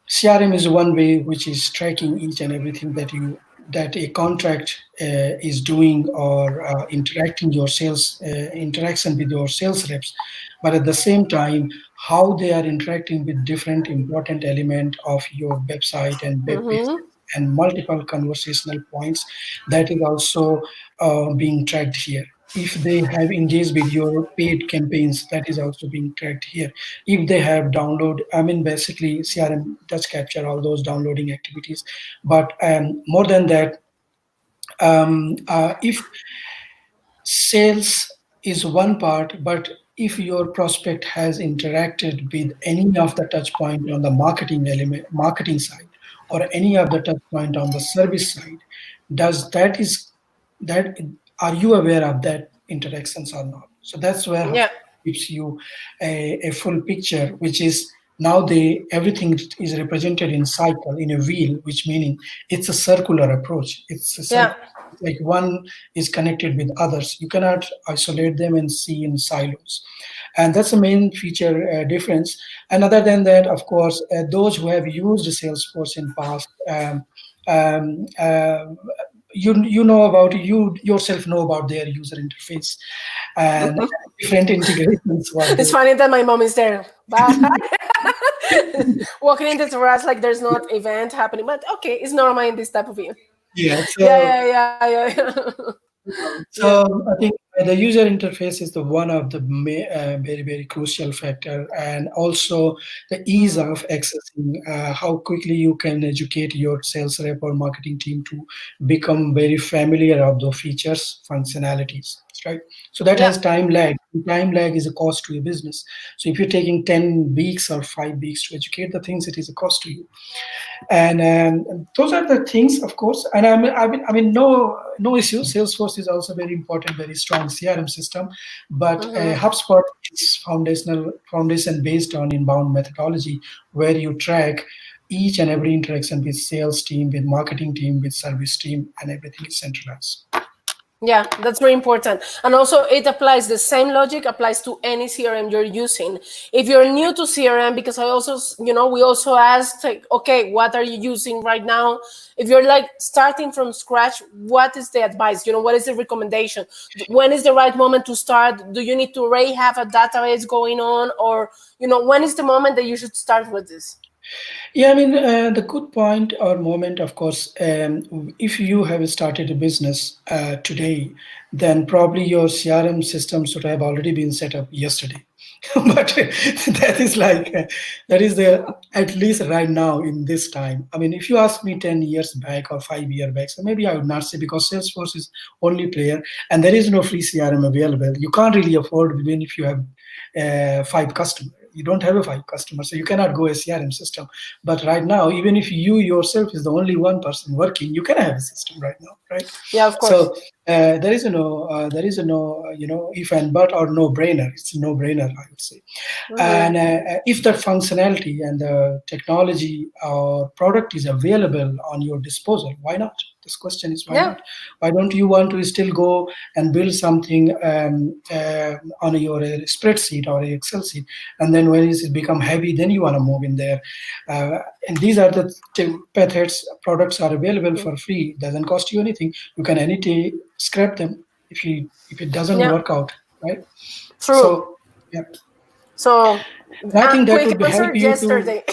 CRM is one way which is tracking each and everything that a contract is doing or interacting your sales interaction with your sales reps, but at the same time how they are interacting with different important element of your website and web pages Mm-hmm. and multiple conversational points that is also being tracked here. If they have engaged with your paid campaigns, that is also being tracked here. If they have download, I mean, basically CRM does capture all those downloading activities. But more than that, if sales is one part, but if your prospect has interacted with any of the touch point on the marketing element, marketing side, or any of the touch point on the service side, does that is that are you aware of that interactions or not? So that's where Yeah. HubSpot gives you a full picture, which is now they everything is represented in cycle in a wheel, which meaning it's a circular approach. It's a Yeah. cycle, like one is connected with others. You cannot isolate them and see in silos. And that's the main feature difference. And other than that, of course, those who have used Salesforce in past, um, uh, you know about you yourself know about their user interface and different integrations what It's they. funny that my mom is there. Bye. Walking into the terrace like there's not event happening, but okay, it's normal in this type of event. Yeah, Yeah, yeah. Yeah. so I think the user interface is the one of the very very crucial factor, and also the ease of accessing, how quickly you can educate your sales rep or marketing team to become very familiar of the features, functionalities, right? So that Yeah. has time lag. Time lag is a cost to your business. So if you're taking 10 weeks or 5 weeks to educate the things, it is a cost to you. And those are the things, of course. And I mean, no issue. Salesforce is also very important, very strong CRM system, but Mm-hmm. HubSpot is foundation based on inbound methodology, where you track each and every interaction with sales team, with marketing team, with service team, and everything is centralized. Yeah, that's very important. And also it applies, the same logic applies to any CRM you're using. If you're new to CRM, because I also, we also asked, like, okay, what are you using right now? If you're like starting from scratch, what is the advice? What is the recommendation? When is the right moment to start? Do you need to already have a database going on? Or, when is the moment that you should start with this? Yeah, I mean, the good point or moment, of course, if you have started a business today, then probably your CRM system should have already been set up yesterday. but that is like that is the at least right now in this time. I mean, if you ask me 10 years back or 5 year back, so maybe I would not say, because Salesforce is only player and there is no free CRM available. You can't really afford, even if you have 5 customers. You don't have a 5 customers, so you cannot go a CRM system. But right now, even if you yourself is the only one person working, you can have a system right now, right? Yeah, of course. So there is a no, if and but or no brainer. It's a no brainer, I would say. Hmm. And if that functionality and the technology or product is available on your disposal, why not? This question is why Yeah. not? Why don't you want to still go and build something on your spreadsheet or a Excel sheet, and then when it become heavy, then you want to move in there. And these are the methods. Products are available for free. It doesn't cost you anything. You can anytime scrap them if it doesn't Yeah. work out, right? True. So yeah, So, I think that quick would answer: help you to. yesterday.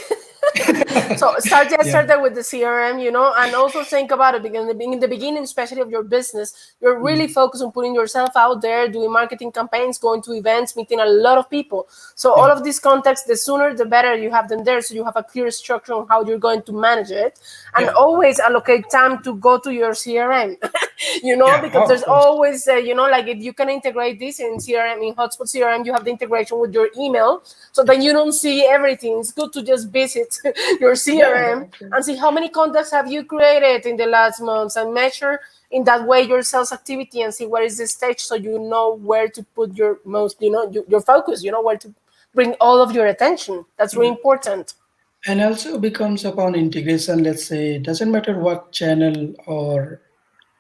So start Yeah, yesterday with the CRM, and also think about it, because in the beginning, especially of your business, you're really mm, focused on putting yourself out there, doing marketing campaigns, going to events, meeting a lot of people. So all yeah, of these contexts, the sooner the better you have them there, so you have a clear structure on how you're going to manage it, and yeah, always allocate time to go to your CRM. yeah. Because Of there's course. always, like if you can integrate this in CRM, in Hotspot CRM, you have the integration with your email, so then you don't see everything. It's good to just visit your Yeah, CRM okay. and see how many contacts have you created in the last months, and measure in that way your sales activity, and see what is the stage, so you know where to put your most, your focus, where to bring all of your attention. That's really Yeah. important. And also becomes upon integration. Let's say it doesn't matter what channel or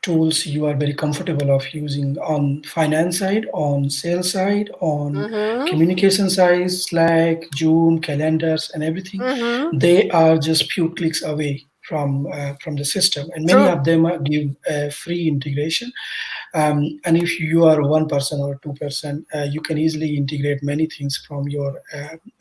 tools you are very comfortable of using, on finance side, on sales side, on Mm-hmm. communication side, Slack, Zoom, calendars, and everything. Mm-hmm. They are just few clicks away from the system, and many True. of them give free integration. And if you are one person or 2 person, you can easily integrate many things from your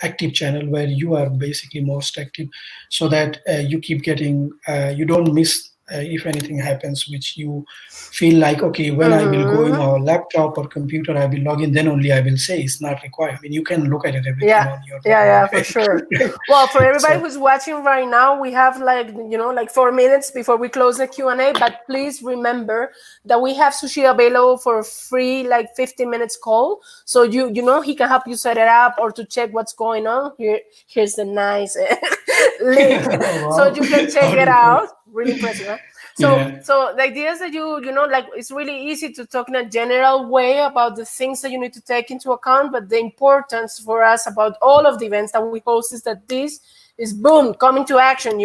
active channel where you are basically most active, so that you keep getting, you don't miss if anything happens, which you feel like, okay, when I will go in Mm-hmm. our laptop or computer, I will log in, then only I will say. It's not required. I mean, you can look at it everything Yeah, on your yeah, mobile. yeah, for sure. Well, for everybody So who's watching right now, we have like 4 minutes before we close the Q&A. But please remember that we have Sushi available for a free, like, 15 minutes call. So he can help you set it up or to check what's going on. Here's the nice link, so wow, you can check how it do you put it? out. Really impressive, huh? So, Yeah. so the idea is that like, it's really easy to talk in a general way about the things that you need to take into account, but the importance for us about all of the events that we host is that this is, boom, coming to action.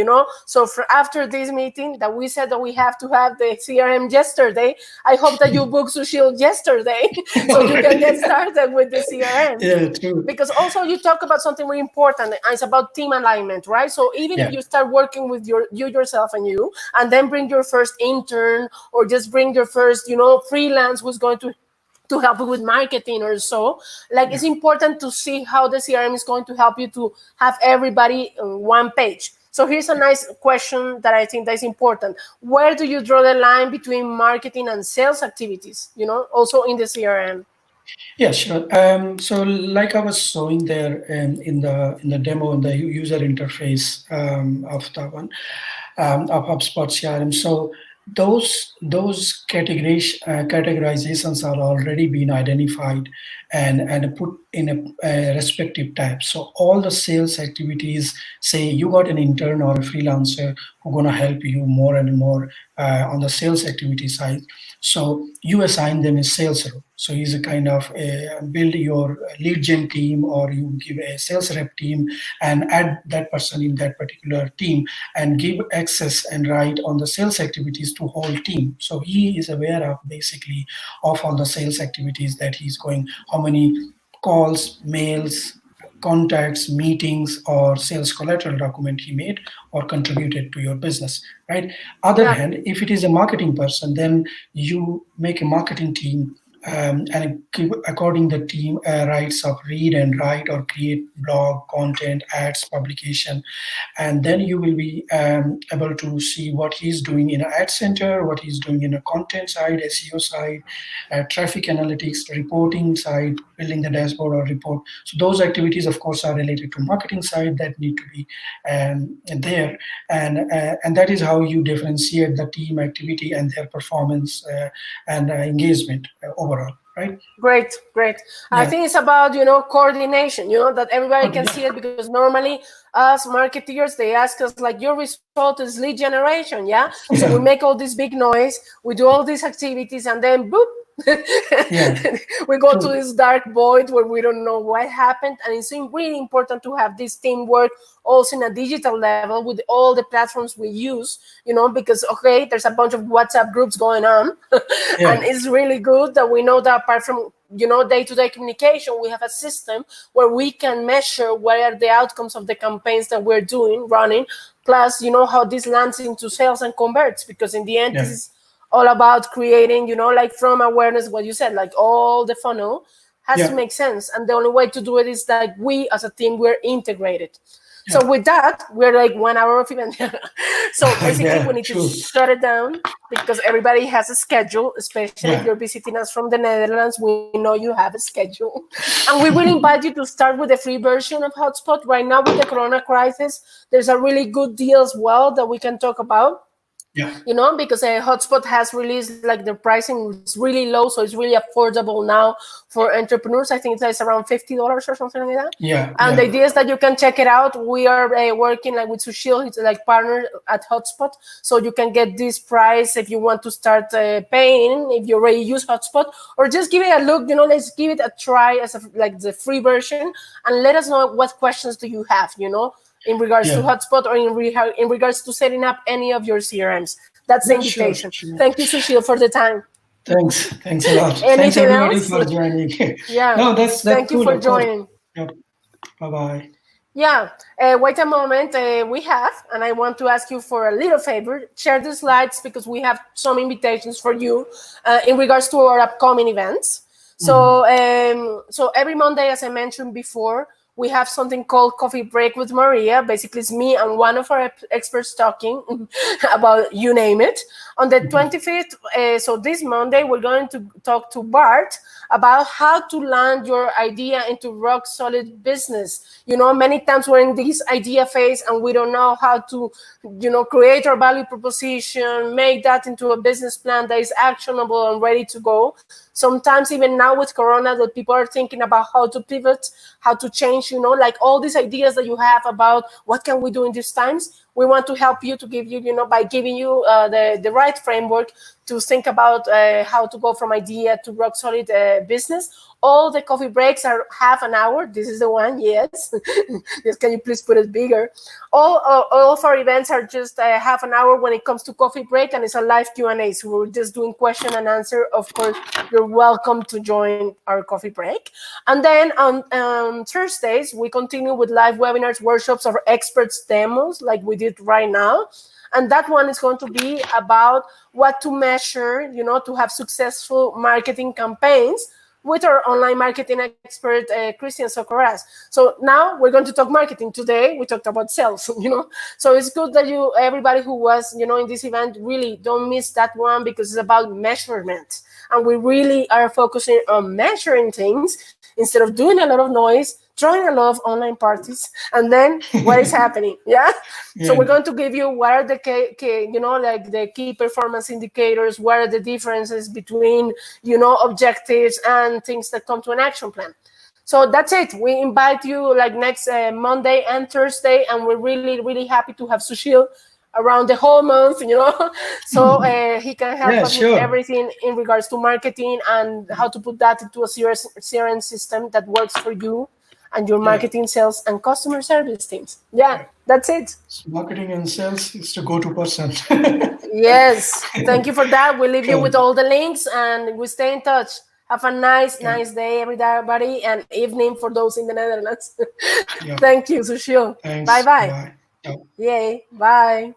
So after this meeting that we said that we have to have the CRM yesterday, I hope that you book Sushil yesterday so you can get Already. started with the CRM. Yeah, true. Because also you talk about something really important, and it's about team alignment, right? So even if Yeah. you start working with you yourself, and then bring your first intern, or just bring your first freelance who's going to help you with marketing or so, like, Yeah. it's important to see how the CRM is going to help you to have everybody on one page. So here's a nice question that I think that is important: where do you draw the line between marketing and sales activities, also in the CRM? Yeah, sure. So like I was showing there in the demo, in the user interface of that one, of HubSpot CRM. So those categorizations are already been identified and put in a respective tab. So all the sales activities, say you got an intern or a freelancer who gonna help you more and more on the sales activity side. So you assign them a sales role. So he's a kind of build your lead gen team, or you give a sales rep team and add that person in that particular team, and give access and write on the sales activities to whole team. So he is aware of basically of all the sales activities that he's going, how many calls, mails, contacts, meetings, or sales collateral document he made or contributed to your business, right? Other Yeah. hand, if it is a marketing person, then you make a marketing team and according the team rights of read and write or create blog content, ads, publication, and then you will be able to see what he's doing in an ad center, what he's doing in a content side, SEO side, traffic analytics, reporting side, building the dashboard or report. So those activities, of course, are related to marketing side that need to be there, and that is how you differentiate the team activity and their performance and engagement overall, right? Great, great. I Yeah. think it's about, coordination, that everybody can see it, because normally us marketeers, they ask us like, your result is lead generation, yeah? So we Yeah. make all this big noise, we do all these activities, and then boop, Yeah. we go to True. this dark void where we don't know what happened. And it's really important to have this teamwork also in a digital level with all the platforms we use, because, okay, there's a bunch of WhatsApp groups going on. And Yeah. it's really good that we know that apart from day-to-day communication, we have a system where we can measure what are the outcomes of the campaigns that we're running, plus how this lands into sales and converts, because in the end this Yeah. is all about creating, like from awareness, what you said, like all the funnel has to Yeah. make sense, and the only way to do it is like we as a team, we're integrated. So Yeah. with that, we're like 1 hour of event. So basically we Yeah. need to True. shut it down, because everybody has a schedule, especially if Yeah. you're visiting us from the Netherlands. We know you have a schedule. And we will invite you to start with the free version of Hubspot. Right now with the Corona crisis, there's a really good deal as well that we can talk about. Yeah. Because a Hotspot has released like the pricing is really low, so it's really affordable now for entrepreneurs. I think it's around $50 or something like that. Yeah. And the Yeah. idea is that you can check it out. We are working like with Sushil, he's like partner at Hotspot, so you can get this price if you want to start paying, if you already use Hotspot, or just give it a look. Let's give it a try as like the free version, and let us know what questions do you have. In regards to Yeah. Hotspot, or in regards to setting up any of your CRMs. That's the Yeah. Sure. invitation. Sure. Thank you, Sushil, for the time. Thanks. Thanks a lot. Thanks Anything everybody else? for joining. Yeah. No, that's Thank you cool. for Of course. joining. Yep. Bye bye. Yeah, wait a moment. We have, and I want to ask you for a little favor. Share the slides, because we have some invitations for you in regards to our upcoming events. So, so every Monday, as I mentioned before, we have something called Coffee Break with Maria. Basically, it's me and one of our experts talking about you name it. On the 25th, so this Monday, we're going to talk to Bart about how to land your idea into rock solid business. Many times we're in this idea phase and we don't know how to, create our value proposition, make that into a business plan that is actionable and ready to go. Sometimes even now with Corona, that people are thinking about how to pivot, how to change, like all these ideas that you have about what can we do in these times. We want to help you, to give you, by giving you the right framework to think about how to go from idea to rock solid business. All the coffee breaks are half an hour. This is the one, yes. Yes, can you please put it bigger? All of our events are just half an hour when it comes to coffee break, and it's a live Q&A. So we're just doing question and answer. Of course, you're welcome to join our coffee break. And then on Thursdays, we continue with live webinars, workshops, or experts demos like we did right now. And that one is going to be about what to measure, to have successful marketing campaigns with our online marketing expert, Christian Socorras. So now we're going to talk marketing. Today, we talked about sales, So it's good that everybody who was, in this event, really don't miss that one, because it's about measurement. And we really are focusing on measuring things instead of doing a lot of noise, throwing a lot of online parties, and then what is happening? Yeah. So we're going to give you what are the like the key performance indicators, what are the differences between objectives and things that come to an action plan. So that's it. We invite you like next Monday and Thursday, and we're really, really happy to have Sushil around the whole month, so he can help us with everything in regards to marketing and how to put that into a CRM system that works for you and your marketing, sales, and customer service teams. Yeah, that's it. Marketing and sales is the go-to person. Yes, thank you for that. We'll leave you with all the links, and we stay in touch. Have a nice day, everybody, and evening for those in the Netherlands. Thank you, Sushil. Thanks. Bye-bye. Bye. Yay. Bye.